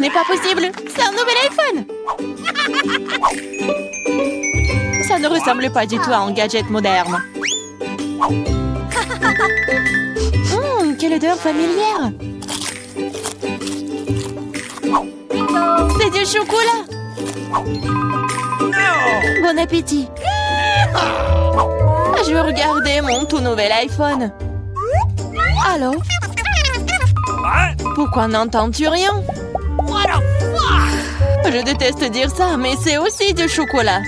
n'est pas possible. C'est un nouvel iPhone. Ça ne ressemble pas du tout à un gadget moderne. Quelle odeur familière. C'est du chocolat. Bon appétit. Je veux regarder mon tout nouvel iPhone. Allô? Pourquoi n'entends-tu rien? Je déteste dire ça, mais c'est aussi du chocolat.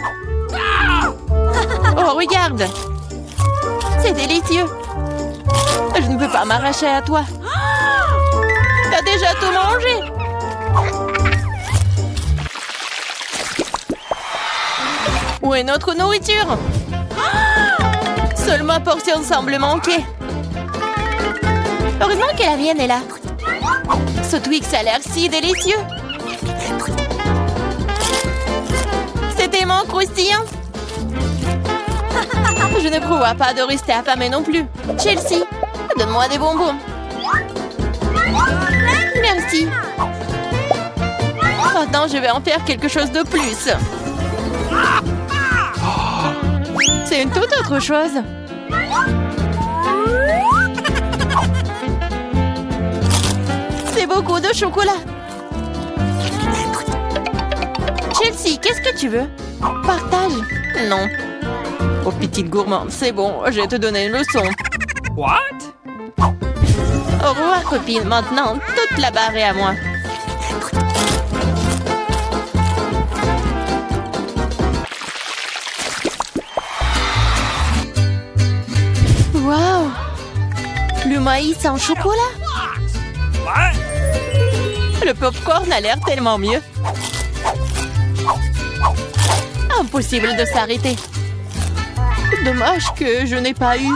Oh, regarde. C'est délicieux. Je ne peux pas m'arracher à toi. T'as déjà tout mangé. Où est notre nourriture? Seule ma portion semble manquer. Heureusement que la mienne est là. Ce Twix a l'air si délicieux. C'est tellement croustillant. Je ne prévois pas de rester affamée non plus. Chelsea, donne-moi des bonbons. Merci. Maintenant, je vais en faire quelque chose de plus. C'est une toute autre chose. C'est beaucoup de chocolat. Chelsea, qu'est-ce que tu veux? Partage. Non. Oh, petite gourmande, c'est bon, je vais te donner une leçon. What? Au revoir, copine. Maintenant, toute la barre est à moi. Waouh! Le maïs en chocolat? Le popcorn a l'air tellement mieux. Impossible de s'arrêter. Dommage que je n'ai pas eu.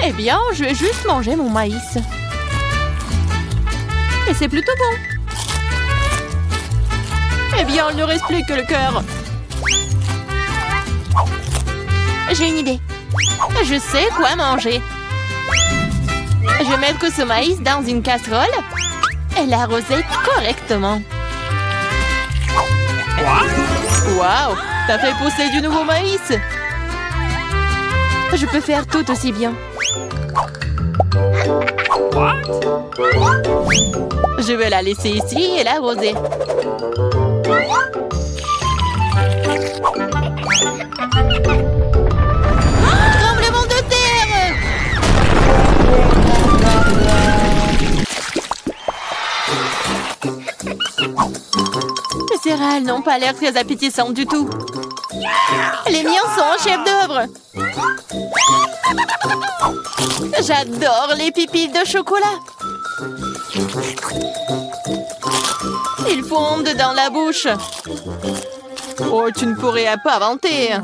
Eh bien, je vais juste manger mon maïs. Et c'est plutôt bon. Eh bien, il ne reste plus que le cœur. J'ai une idée. Je sais quoi manger. Je vais mettre ce maïs dans une casserole et l'arroser correctement. Waouh! T'as fait pousser du nouveau maïs! Je peux faire tout aussi bien. Je vais la laisser ici et l'arroser. Tremblement de terre! Les céréales n'ont pas l'air très appétissantes du tout. Les miens sont en chef-d'œuvre. J'adore les pipilles de chocolat. Ils fondent dans la bouche. Oh, tu ne pourrais pas inventer.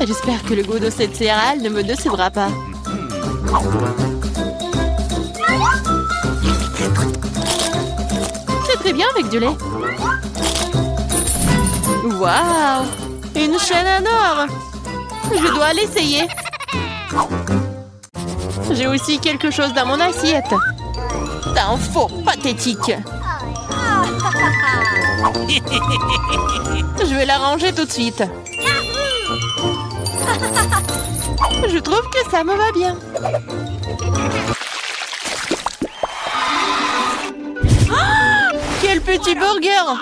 J'espère que le goût de cette céréale ne me décevra pas. C'est très bien avec du lait. Waouh! Une chaîne en or! Je dois l'essayer. J'ai aussi quelque chose dans mon assiette. T'es un faux pathétique. Je vais la ranger tout de suite. Je trouve que ça me va bien. Oh, quel petit burger!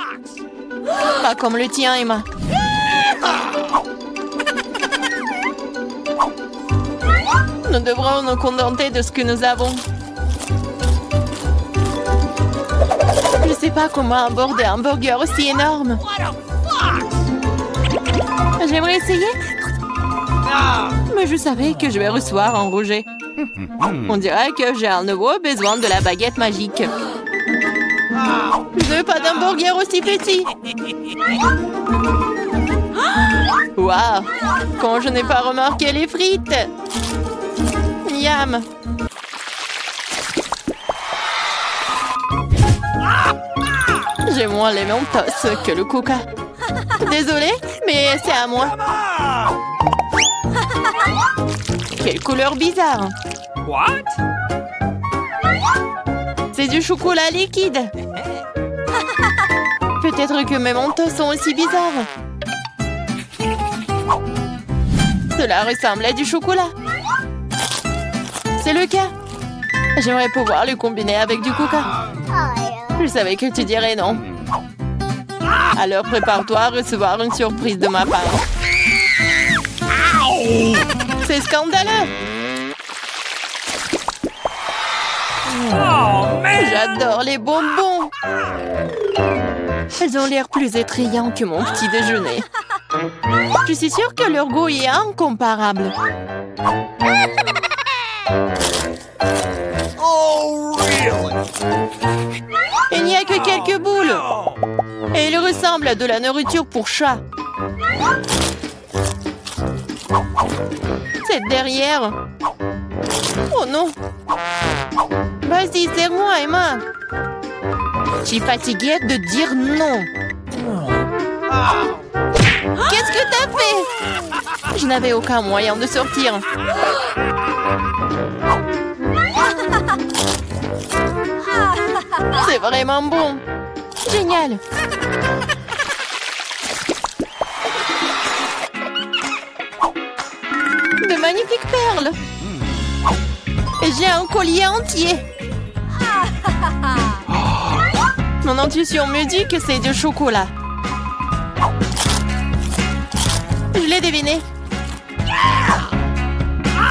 Pas comme le tien, Emma. Nous devrons nous contenter de ce que nous avons. Je ne sais pas comment aborder un burger aussi énorme. J'aimerais essayer. Mais je savais que je vais recevoir un rejet. On dirait que j'ai à nouveau besoin de la baguette magique. Je veux pas d'un burger aussi petit. Waouh! Quand je n'ai pas remarqué les frites. Miam! J'ai moins les Mentos que le Coca. Désolée, mais c'est à moi. Quelle couleur bizarre. What? du chocolat liquide. Peut-être que mes mentos sont aussi bizarres. Cela ressemble à du chocolat. C'est le cas. J'aimerais pouvoir le combiner avec du coca. Je savais que tu dirais non. Alors prépare-toi à recevoir une surprise de ma part. C'est scandaleux. J'adore les bonbons. Elles ont l'air plus attrayants que mon petit déjeuner. Je suis sûre que leur goût est incomparable. Il n'y a que quelques boules. Et ils ressemblent à de la nourriture pour chat. C'est derrière. Oh non. Vas-y, serre-moi, Emma. Je suis fatiguée de dire non. Qu'est-ce que t'as fait? Je n'avais aucun moyen de sortir. C'est vraiment bon. Génial. De magnifiques perles. Et j'ai un collier entier. Mon intuition me dit que c'est du chocolat. Je l'ai deviné.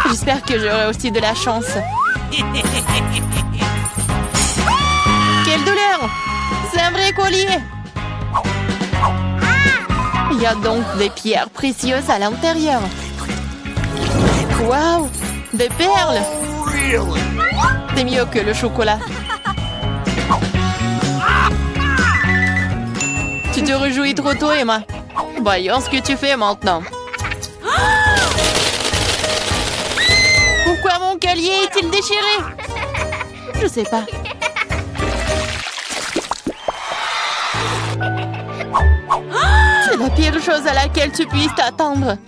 J'espère que j'aurai aussi de la chance. Quelle douleur! C'est un vrai collier! Il y a donc des pierres précieuses à l'intérieur. Waouh! Des perles! C'est mieux que le chocolat. Tu te réjouis trop tôt, Emma. Voyons ce que tu fais maintenant. Pourquoi mon collier est-il déchiré? Je sais pas. C'est la pire chose à laquelle tu puisses t'attendre.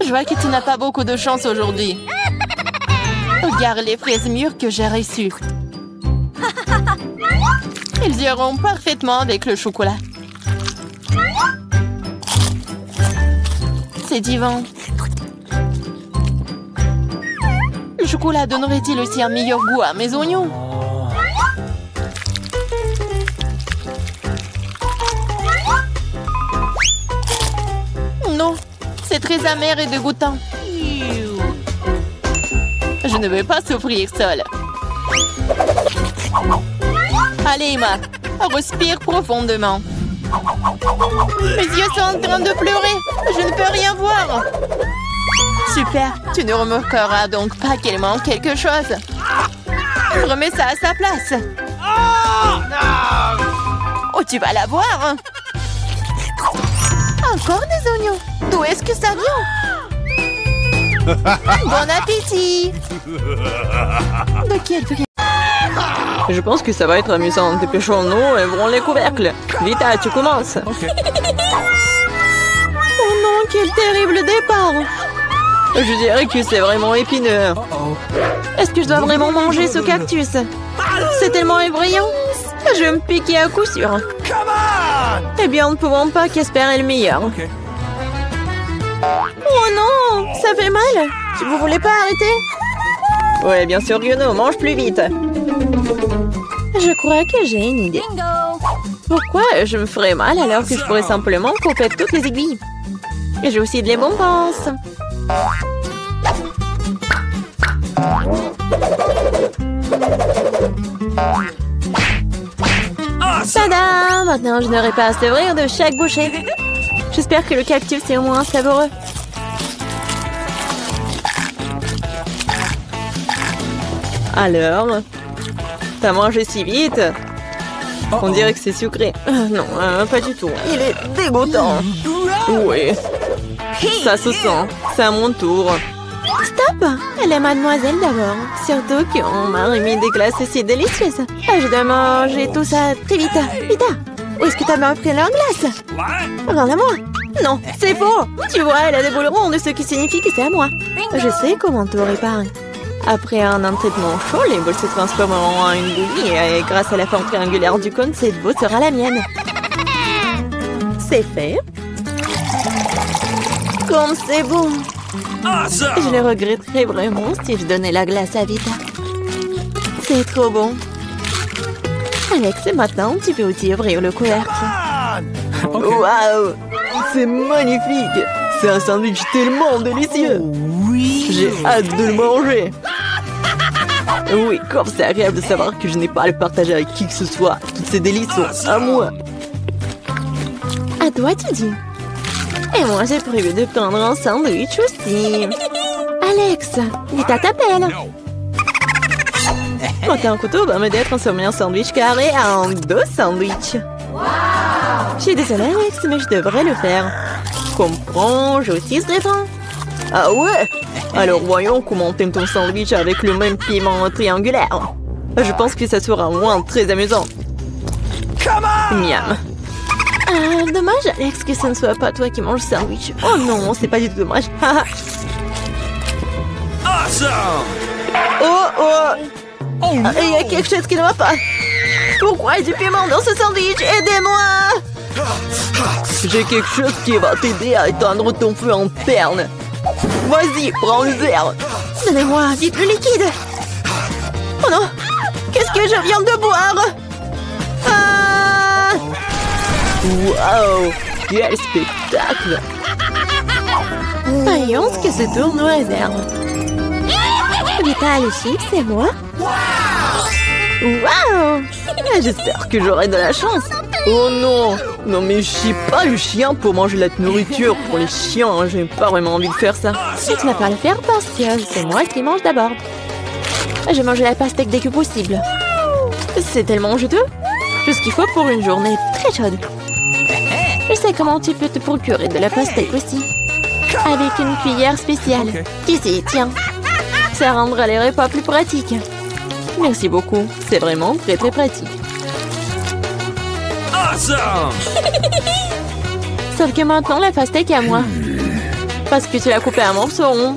Je vois que tu n'as pas beaucoup de chance aujourd'hui. Regarde les fraises mûres que j'ai reçues. Ils iront parfaitement avec le chocolat. C'est divin. Le chocolat donnerait-il aussi un meilleur goût à mes oignons? Non, c'est très amer et dégoûtant. Je ne veux pas souffrir seule. Allez, Emma, respire profondément. Mes yeux sont en train de pleurer. Je ne peux rien voir. Super, tu ne remarqueras donc pas qu'il manque quelque chose. Remets ça à sa place. Oh, tu vas la voir. Encore des oignons. D'où est-ce que ça vient? Bon appétit. De quel prix? Je pense que ça va être amusant. Dépêchons-nous et ouvrons les couvercles. Vita, tu commences. Oh non, quel terrible départ. Je dirais que c'est vraiment épineux. Est-ce que je dois vraiment manger ce cactus? C'est tellement effrayant. Je vais me piquer à coup sûr. Eh bien, nous ne pouvons pas qu'espérer le meilleur. Oh non, ça fait mal. Vous voulez pas arrêter? Ouais, bien sûr que non. Mange plus vite. Je crois que j'ai une idée. Pourquoi je me ferais mal alors que je pourrais simplement couper toutes les aiguilles? Et j'ai aussi de les bonbons. Tada! Maintenant, je n'aurai pas à sevrir de chaque bouchée. J'espère que le cactus est au moins savoureux. Alors, t'as mangé si vite? On dirait que c'est sucré. Non, pas du tout. Il est dégoûtant. Oui. Ça se sent. C'est à mon tour. Stop! Elle est mademoiselle d'abord. Surtout qu'on m'a remis des glaces si délicieuses. Je dois manger tout ça très vite. Vita, où est-ce que t'as bien pris leur glace? Rends-la-moi. Non, c'est faux. Tu vois, elle a des boules rondes, ce qui signifie que c'est à moi. Je sais comment tout réparer. Après un entraînement chaud, les boules se transformeront en une bouillie et grâce à la forme triangulaire du cône, cette boule sera la mienne. C'est fait. Comme c'est bon. Je le regretterais vraiment si je donnais la glace à Vita. C'est trop bon. Alex, maintenant, tu peux aussi ouvrir le couvercle. Waouh! C'est magnifique! C'est un sandwich tellement délicieux! J'ai hâte de le manger! Oui, comme c'est agréable de savoir que je n'ai pas à le partager avec qui que ce soit. Toutes ces délices sont à moi. À toi, tu dis. Et moi, j'ai prévu de prendre un sandwich aussi. Alex, Vita t'appelle. Monter un couteau va m'aider à transformer un sandwich carré en 2 sandwichs. Je suis désolée, Alex, mais je devrais le faire. Comprends, j'ai aussi ce rêvant. Ah ouais? Alors voyons comment t'aimes ton sandwich avec le même piment triangulaire. Je pense que ça sera au moins très amusant. Miam. Ah, dommage, Alex, que ce ne soit pas toi qui manges le sandwich. Oh non, c'est pas du tout dommage. Oh oh! Il y a quelque chose qui ne va pas. Pourquoi il y a du piment dans ce sandwich? Aidez-moi! J'ai quelque chose qui va t'aider à éteindre ton feu interne. Vas-y, prends le verre. Donnez-moi vite le liquide. Oh non! Qu'est-ce que je viens de boire? Ah! Waouh! Quel spectacle! Voyons ce que ce tournoi réserve. Vita, les chips, c'est moi? Waouh! J'espère que j'aurai de la chance. Oh non! Non mais je suis pas le chien pour manger la nourriture pour les chiens. J'ai pas vraiment envie de faire ça. Et tu vas pas le faire parce que c'est moi qui mange d'abord. Je vais manger la pastèque dès que possible. C'est tellement juteux. Tout ce qu'il faut pour une journée très chaude. Je sais comment tu peux te procurer de la pastèque aussi. Avec une cuillère spéciale. Ici, tiens. Ça rendra les repas plus pratiques. Merci beaucoup. C'est vraiment très très pratique. Sauf que maintenant, la pastèque est à moi. Parce que tu l'as coupée en morceaux.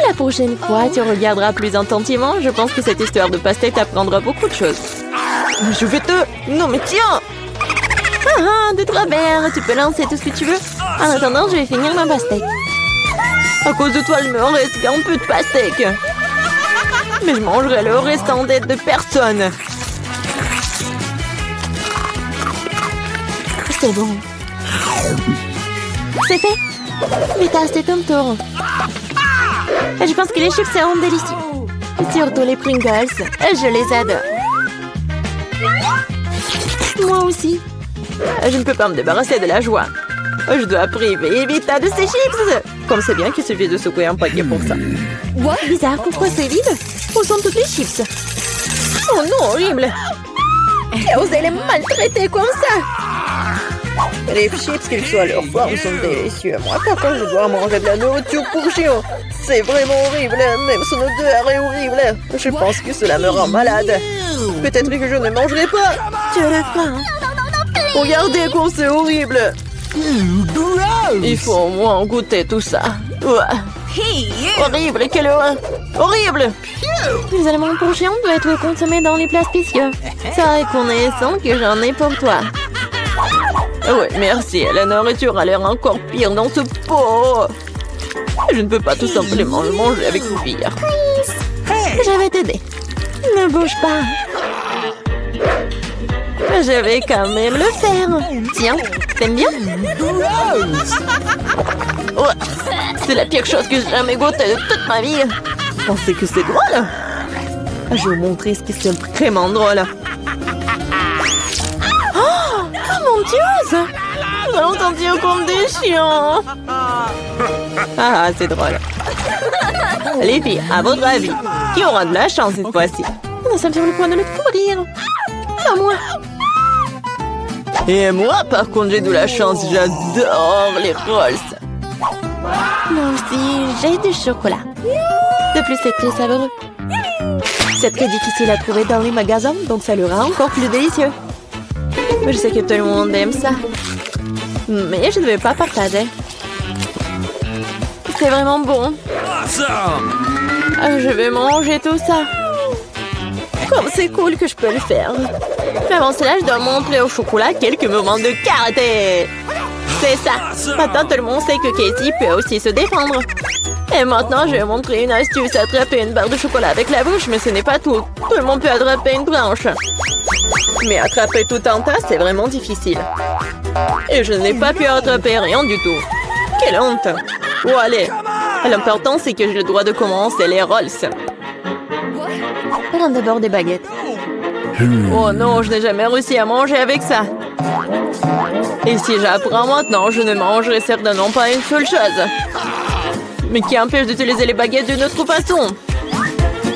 La prochaine fois, tu regarderas plus attentivement. Je pense que cette histoire de pastèque t'apprendra beaucoup de choses. Je vais te... Non mais tiens! De travers, tu peux lancer tout ce que tu veux. En attendant, je vais finir ma pastèque. À cause de toi, il me reste un peu de pastèque. Mais je mangerai le restant d'aide de personne. C'est bon. C'est fait. Vita, c'est ton tour. Je pense que les chips seront délicieux. Surtout les Pringles. Je les adore. Moi aussi. Je ne peux pas me débarrasser de la joie. Je dois priver Vita de ses chips. Comme c'est bien qu'il suffit de secouer un paquet pour ça. Bizarre, pourquoi c'est vide? Où sont toutes les chips? Oh non, horrible. Qui a osé les maltraiter comme ça? Les chips, quelle que soit leur forme, sont délicieux. Moi, par contre, je dois manger de la nourriture pour chiens. C'est vraiment horrible. Même son odeur est horrible. Je pense que cela me rend malade. Peut-être que je ne mangerai pas. Tu as faim. Regardez comme c'est horrible. Il faut au moins goûter tout ça. Horrible, quelle horreur. Horrible. Les aliments pour chiens doivent être consommés dans les plats spéciaux. C'est reconnaissant que j'en ai pour toi. Ouais, merci. La nourriture a l'air encore pire dans ce pot. Je ne peux pas tout simplement le manger avec une cuillère. Je vais t'aider. Ne bouge pas. Je vais quand même le faire. Tiens, t'aimes bien? Ouais, c'est la pire chose que j'ai jamais goûtée de toute ma vie. Pensez que c'est drôle? Je vais vous montrer ce qui est vraiment drôle. Oh mon Dieu! Nous allons sentir comme des chiens. Ah, c'est drôle. Les filles, à votre avis, qui aura de la chance cette fois-ci? Nous sommes sur le point de le découvrir. Pas moi. Et moi, par contre, j'ai de la chance. J'adore les rolls. Moi aussi, j'ai du chocolat. De plus, c'est très savoureux. C'est très difficile à trouver dans les magasins, donc ça le rend encore plus délicieux. Je sais que tout le monde aime ça. Mais je ne vais pas partager. C'est vraiment bon. Je vais manger tout ça. Comme c'est cool que je peux le faire. Mais avant cela, je dois montrer au chocolat quelques moments de karaté. C'est ça. Maintenant, tout le monde sait que Casey peut aussi se défendre. Et maintenant, je vais montrer une astuce. Attraper une barre de chocolat avec la bouche, mais ce n'est pas tout. Tout le monde peut attraper une branche. Mais attraper tout un tas, c'est vraiment difficile. Et je n'ai pas pu attraper rien du tout. Quelle honte. Oh, allez. L'important, c'est que j'ai le droit de commencer les rolls. Prends d'abord des baguettes. Oh non, je n'ai jamais réussi à manger avec ça. Et si j'apprends maintenant, je ne mangerai certainement pas une seule chose. Mais qui empêche d'utiliser les baguettes d'une autre façon?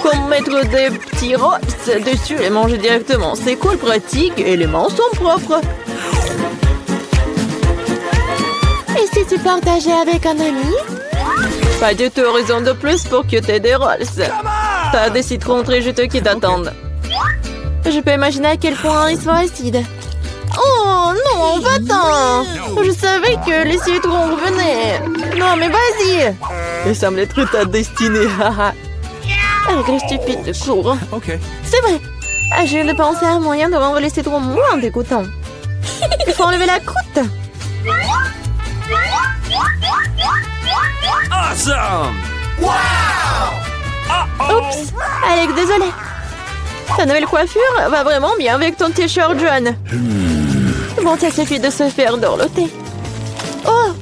Comme mettre des petits rolls dessus et manger directement. C'est cool, pratique et les mains sont propres. Et si tu partageais avec un ami? Pas du tout raison de plus pour que tu aies des rolls. T'as des citrons très juteux qui t'attendent. Je peux imaginer à quel point ils sont acides. Oh non, va-t'en! Je savais que les citrons revenaient. Non, mais vas-y! Il semble être ta destinée. Avec les stupides cours. C'est vrai. Je pensais à un moyen de rendre les citrons moins dégoûtants. Il faut enlever la croûte. Awesome! Wow! Oups! Alex, désolé. Ta nouvelle coiffure va vraiment bien avec ton t-shirt jaune. Bon, ça suffit de se faire dorloter. Oh!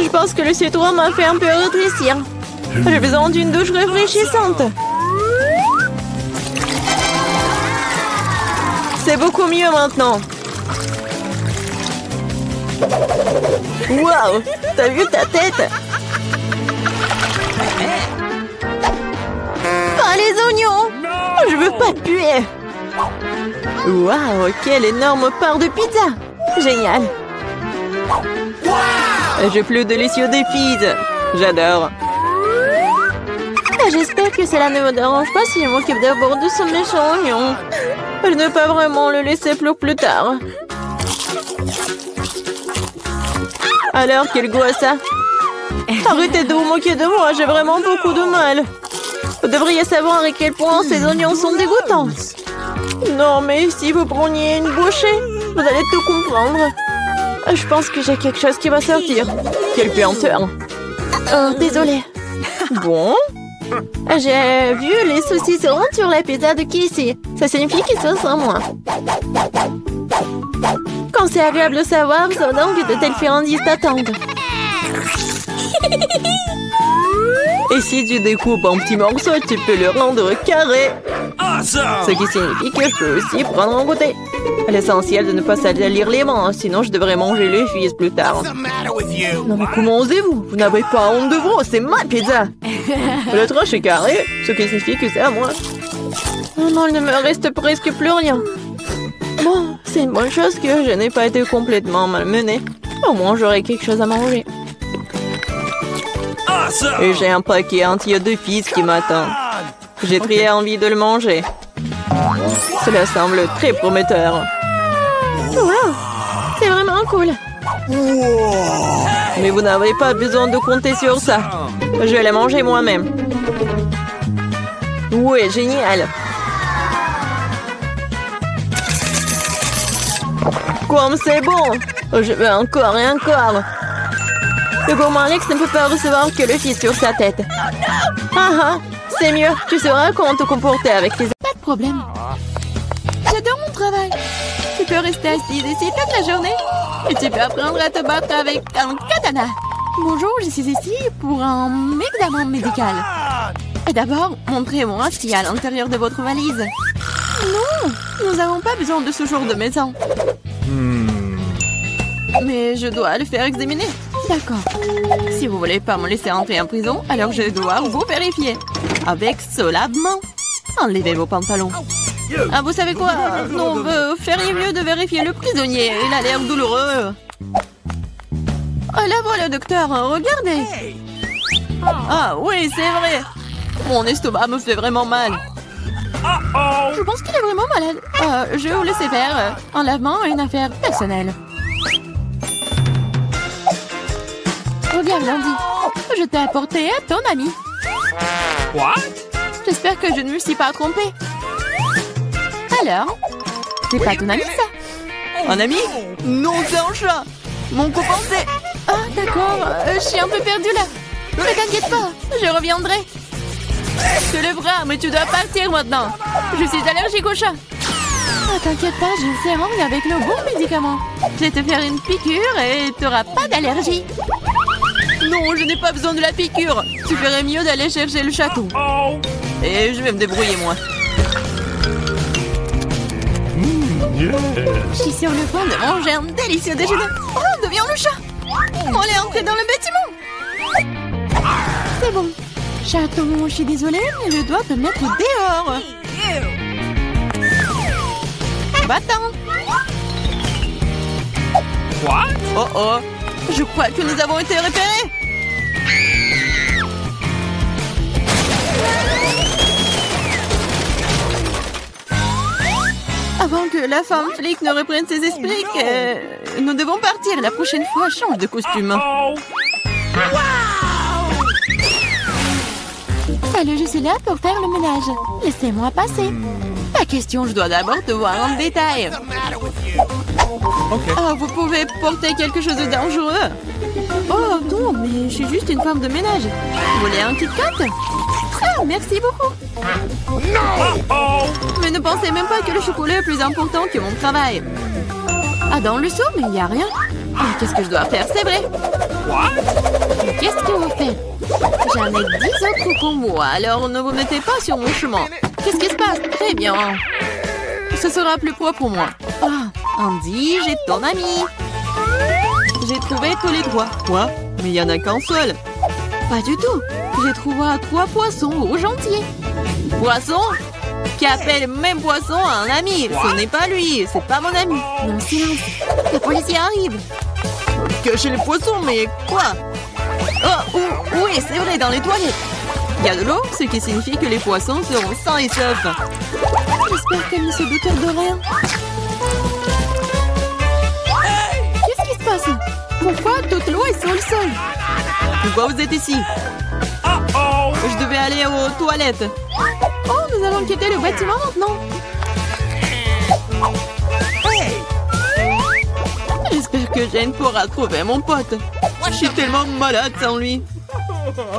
Je pense que le citron m'a fait un peu rétrécir. J'ai besoin d'une douche rafraîchissante. C'est beaucoup mieux maintenant. Waouh! T'as vu ta tête? Ah, les oignons! Je veux pas puer. Waouh! Quelle énorme part de pizza! Génial! J'ai plus délicieux des pizzas. J'adore. J'espère que cela ne me dérange pas si je m'occupe d'abord de ce méchant oignon. Je ne peux pas vraiment le laisser pour plus tard. Alors, quel goût a ça? Arrêtez de vous moquer de moi, j'ai vraiment beaucoup de mal. Vous devriez savoir à quel point ces oignons sont dégoûtants. Non, mais si vous preniez une bouchée, vous allez tout comprendre. Je pense que j'ai quelque chose qui va sortir. Quelle puanteur. Oh, désolée. Bon? J'ai vu les saucissons sur la pizza de Casey. Ça signifie qu'ils se sent moins. Quand c'est agréable de savoir, c'est donc que de telles friandises t'attendent. Et si tu découpes en petits morceaux, tu peux le rendre carré. Ce qui signifie que je peux aussi prendre un goûter. L'essentiel de ne pas salir les mains, sinon je devrais manger les fils plus tard. Non mais comment osez-vous? Vous n'avez pas honte de vous, c'est ma pizza. Le tranche est carré, ce qui signifie que c'est à moi. Oh non, il ne me reste presque plus rien. Bon, c'est une bonne chose que je n'ai pas été complètement malmenée. Au moins j'aurai quelque chose à manger. Et j'ai un paquet entier de fils qui m'attend. J'ai très envie de le manger. Cela semble très prometteur. Wow, c'est vraiment cool. Mais vous n'avez pas besoin de compter sur ça. Je vais les manger moi-même. Ouais, génial. Comme c'est bon. Je veux encore et encore. Le gourmand Alex ne peut pas recevoir que le fils sur sa tête. Ah, c'est mieux. Tu sauras comment te comporter avec tes... Pas de problème. J'adore mon travail. Tu peux rester assise ici toute la journée. Et tu peux apprendre à te battre avec un katana. Bonjour, je suis ici pour un examen médical. Et d'abord, montrez-moi ce qu'il y a à l'intérieur de votre valise. Non, nous n'avons pas besoin de ce genre de médecin. Mais je dois le faire examiner. D'accord. Si vous voulez pas me laisser entrer en prison, alors je dois vous vérifier. Avec ce lavement. Enlevez vos pantalons. Ah, vous savez quoi? Non, vous feriez mieux de vérifier le prisonnier. Il a l'air douloureux. Ah, là voilà, docteur. Regardez. Ah, oui, c'est vrai. Mon estomac me fait vraiment mal. Je pense qu'il est vraiment malade. Je vais vous laisser faire. Un lavement est une affaire personnelle. Regarde, Landy. Je t'ai apporté à ton ami. What? J'espère que je ne me suis pas trompée. Alors? C'est pas ton ami, ça? Un ami? Non, c'est un chat. Mon copain, c'est... Ah, d'accord. Je suis un peu perdue, là. Ne t'inquiète pas, je reviendrai. C'est le bras, mais tu dois partir maintenant. Je suis allergique au chat. Ah, t'inquiète pas, j'ai une seringue avec le bon médicament. Je vais te faire une piqûre et t'auras pas d'allergie. Non, je n'ai pas besoin de la piqûre. Tu ferais mieux d'aller chercher le château. Oh. Et je vais me débrouiller, moi. Je suis sur le point de manger un délicieux déjeuner. Oh, deviens le chat. On est entré dans le bâtiment. C'est bon. Chaton, je suis désolée, mais je dois te mettre dehors. Va-t'en. What? Oh oh, je crois que nous avons été repérés. Avant que la femme flic ne reprenne ses esprits, nous devons partir. La prochaine fois, change de costume. Oh. Salut, je suis là pour faire le ménage. Laissez-moi passer. Pas question, je dois d'abord te voir en détail. Okay. Ah, vous pouvez porter quelque chose de dangereux. Oh non, mais je suis juste une femme de ménage. Vous voulez un Kit Kat? Ah, merci beaucoup. Oh. Mais ne pensez même pas que le chocolat est plus important que mon travail. Ah, dans le seau, mais il n'y a rien. Ah, qu'est-ce que je dois faire, c'est vrai. What? Mais qu'est-ce que vous faites? J'en ai 10 autres comme moi, alors ne vous mettez pas sur mon chemin. Qu'est-ce qui se passe? Très bien. Ce sera plus propre pour moi. Ah, Andy, j'ai ton ami. J'ai trouvé tous les trois. Quoi? Mais il n'y en a qu'un seul. Pas du tout. J'ai trouvé 3 poissons rouges entiers. Poisson? Qui appelle le même poisson à un ami. Ce n'est pas lui, c'est pas mon ami. Non, silence. Les policiers arrivent. Cacher les poissons, mais quoi? Oh, oui, c'est vrai, dans les toilettes. Il y a de l'eau, ce qui signifie que les poissons seront sains et saufs. J'espère qu'elle ne se doute de rien. Qu'est-ce qui se passe? Pourquoi toute l'eau est sur le sol? Pourquoi vous êtes ici? Oh. Je devais aller aux toilettes. Oh, nous allons quitter le bâtiment maintenant. J'espère que Jane pourra trouver mon pote. Je suis tellement malade sans lui.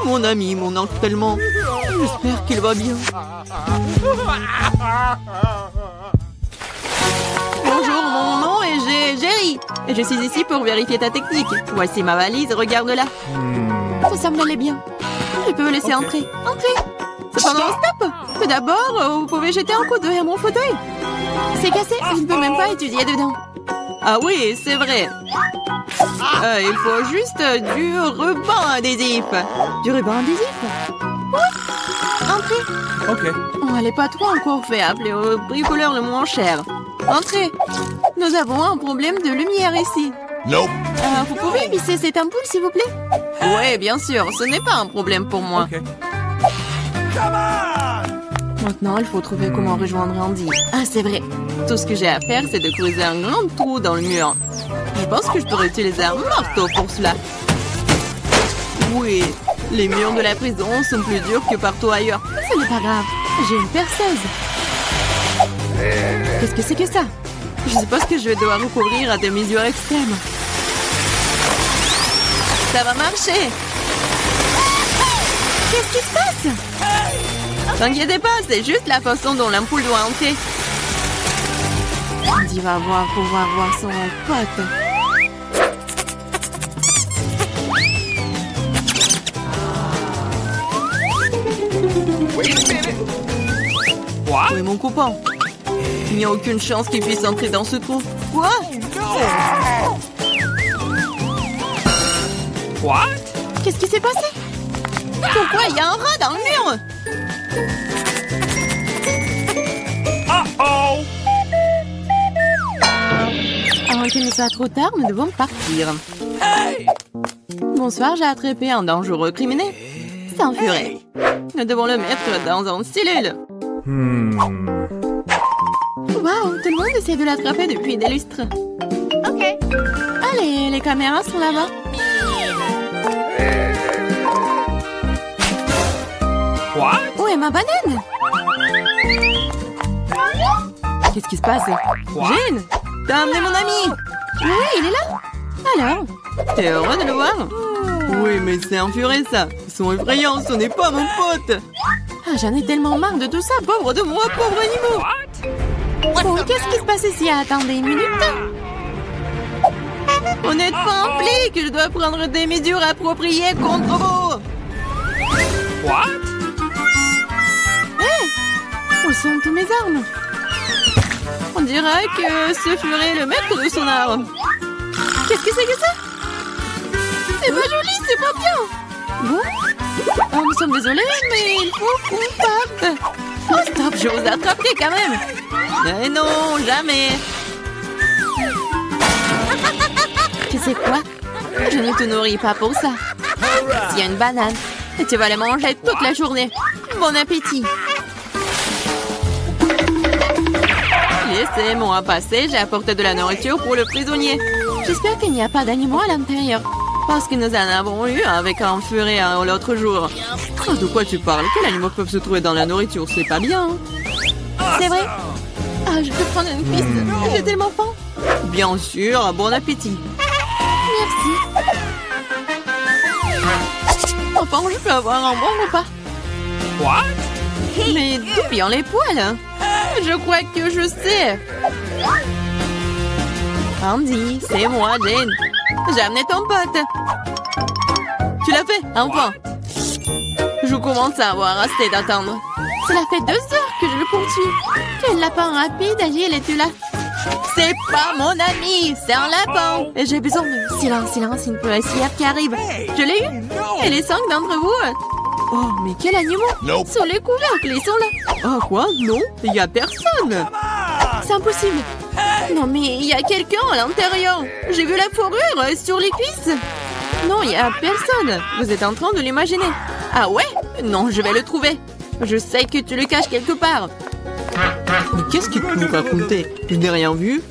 Mon ami, mon oncle tellement. J'espère qu'il va bien. Bonjour, mon nom est Jerry. Et je suis ici pour vérifier ta technique. Voici ma valise, regarde-la. Ça semble aller bien. Je peux vous laisser entrer. Entrez. Cependant, stop. Tout d'abord, vous pouvez jeter un coup d'œil à mon fauteuil. C'est cassé, je ne peux même pas étudier dedans. Ah oui, c'est vrai. Il faut juste du ruban adhésif. Du ruban adhésif? Oui. Entrez. Okay. Oh, elle n'est pas trop encore fait. Appelez au bricoleur le moins cher. Entrez. Nous avons un problème de lumière ici. Nope. Vous pouvez visser cette ampoule, s'il vous plaît? Oui, bien sûr. Ce n'est pas un problème pour moi. Okay. Maintenant, il faut trouver comment rejoindre Andy. Ah, c'est vrai. Tout ce que j'ai à faire, c'est de creuser un grand trou dans le mur. Je pense que je pourrais utiliser un marteau pour cela. Oui, les murs de la prison sont plus durs que partout ailleurs. Ce n'est pas grave. J'ai une perceuse. Qu'est-ce que c'est que ça? Je suppose que je vais devoir recouvrir à des mesures extrêmes. Ça va marcher. Qu'est-ce qui se passe? T'inquiétez pas, c'est juste la façon dont l'ampoule doit entrer. Andy va pouvoir voir son pote. What? Où est mon copain? Il n'y a aucune chance qu'il puisse entrer dans ce trou. Quoi? What? Qu'est-ce qui s'est passé? Pourquoi il y a un rat dans le mur? Oh. Avant qu'il ne soit trop tard, nous devons partir. Hey. Bonsoir, j'ai attrapé un dangereux criminel. C'est un furet. Nous devons le mettre dans une cellule. Waouh, tout le monde essaie de l'attraper depuis des lustres. Ok. Allez, les caméras sont là-bas. What? Où est ma banane? Qu'est-ce qui se passe? Jane, t'as amené mon ami? Oui, il est là. Alors? T'es heureux de le voir? Oui, mais c'est un furet, ça. Ils sont effrayants, ce n'est pas mon pote. Ah, j'en ai tellement marre de tout ça. Pauvre de moi, pauvre animal. What? Oh, qu'est-ce qui se passe ici? Attendez une minute. Vous n'êtes pas un flic. Je dois prendre des mesures appropriées contre vous. What? Hé! Où sont tous mes armes? On dirait que ce furet est le maître de son art. Qu'est-ce que c'est que ça? C'est pas joli, c'est pas bien. Bon. Oh, nous sommes désolés, mais il faut qu'on parte. Oh, stop, je vous attraperai quand même. Mais non, jamais. Tu sais quoi? Je ne te nourris pas pour ça. S'il y a une banane, et tu vas la manger toute la journée. Bon appétit. Laissez-moi passer, j'ai apporté de la nourriture pour le prisonnier. J'espère qu'il n'y a pas d'animaux à l'intérieur. Parce que nous en avons eu avec un furet l'autre jour. Oh, de quoi tu parles? Quels animaux peuvent se trouver dans la nourriture? C'est pas bien. C'est vrai? Ah, je peux prendre une piste. J'ai tellement faim. Bien sûr, bon appétit. Merci. Enfin, je peux avoir un bon repas. What? Mais d'où viennent les poils? Je crois que je sais. Andy, c'est moi, Jane. J'ai amené ton pote. Tu l'as fait, un point. Je commence à avoir assez d'attendre. Cela fait 2 heures que je le poursuis. Quel lapin rapide, agile, es-tu là? C'est pas mon ami, c'est un lapin. Et j'ai besoin de... Silence, une policière qui arrive. Je l'ai eu. Et les 5 d'entre vous... Oh, mais quel animal! Nope. Sur les couvercles, ils sont là. Oh, quoi? Non, il n'y a personne. C'est impossible. Non, mais il y a quelqu'un à l'intérieur. J'ai vu la fourrure sur les cuisses. Non, il n'y a personne. Vous êtes en train de l'imaginer. Ah ouais? Non, je vais le trouver. Je sais que tu le caches quelque part. Mais qu'est-ce qu'il peut nous raconter? Je n'ai rien vu.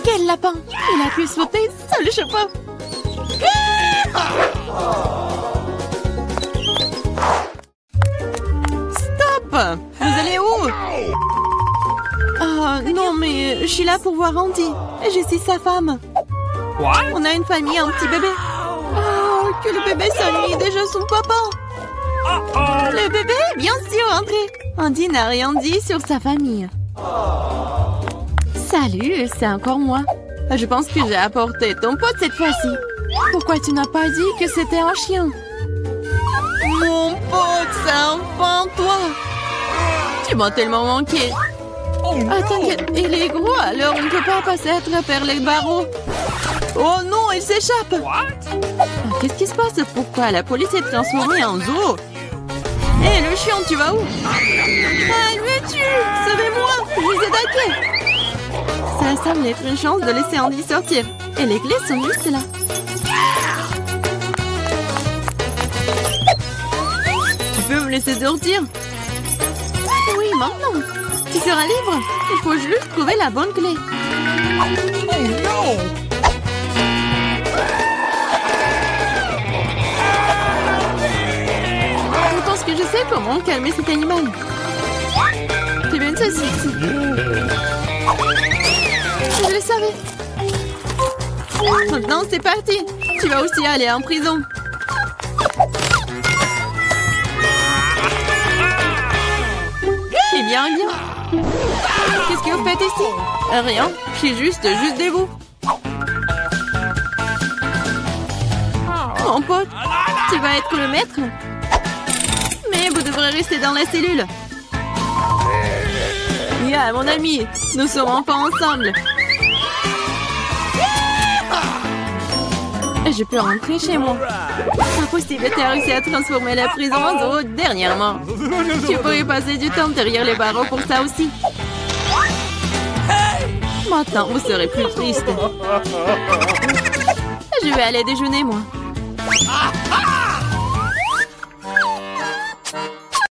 Quel lapin! Il a pu sauter sur le chapeau. Stop! Vous allez où? Oh non, mais je suis là pour voir Andy. Je suis sa femme. What? On a une famille, un petit bébé. Oh, que le bébé s'ennuie déjà son papa. Uh-oh. Le bébé, bien sûr, André. Andy n'a rien dit sur sa famille. Salut, c'est encore moi. Je pense que j'ai apporté ton pote cette fois-ci. Pourquoi tu n'as pas dit que c'était un chien? Mon pote, c'est enfin toi. Tu m'as tellement manqué. Ah, t'inquiète, il est gros, alors on ne peut pas passer à travers les barreaux. Oh non, il s'échappe. What? Qu'est-ce qui se passe? Pourquoi la police est transformée en zoo? Hé, le chien, tu vas où? Ah, il me tue! Sauvez-moi! Je les ai attaqués! Ça semble être une chance de laisser Andy sortir. Et les clés sont juste là. Tu peux me laisser sortir? Oui, maintenant. Tu seras libre. Il faut juste trouver la bonne clé. Oh no! Je pense que je sais comment calmer cet animal. Tu veux une saucisse? Je le savais. Maintenant, c'est parti. Tu vas aussi aller en prison. Eh bien, eh bien. Qu'est-ce que vous faites ici? Rien. Je suis juste des bouts. Mon pote, tu vas être le maître? Mais vous devrez rester dans la cellule. Yeah, mon ami, nous sommes enfin ensemble. Je peux rentrer chez moi. Impossible, tu as réussi à transformer la prison en zoo dernièrement. Tu pourrais passer du temps derrière les barreaux pour ça aussi. Maintenant, vous serez plus triste. Je vais aller déjeuner, moi.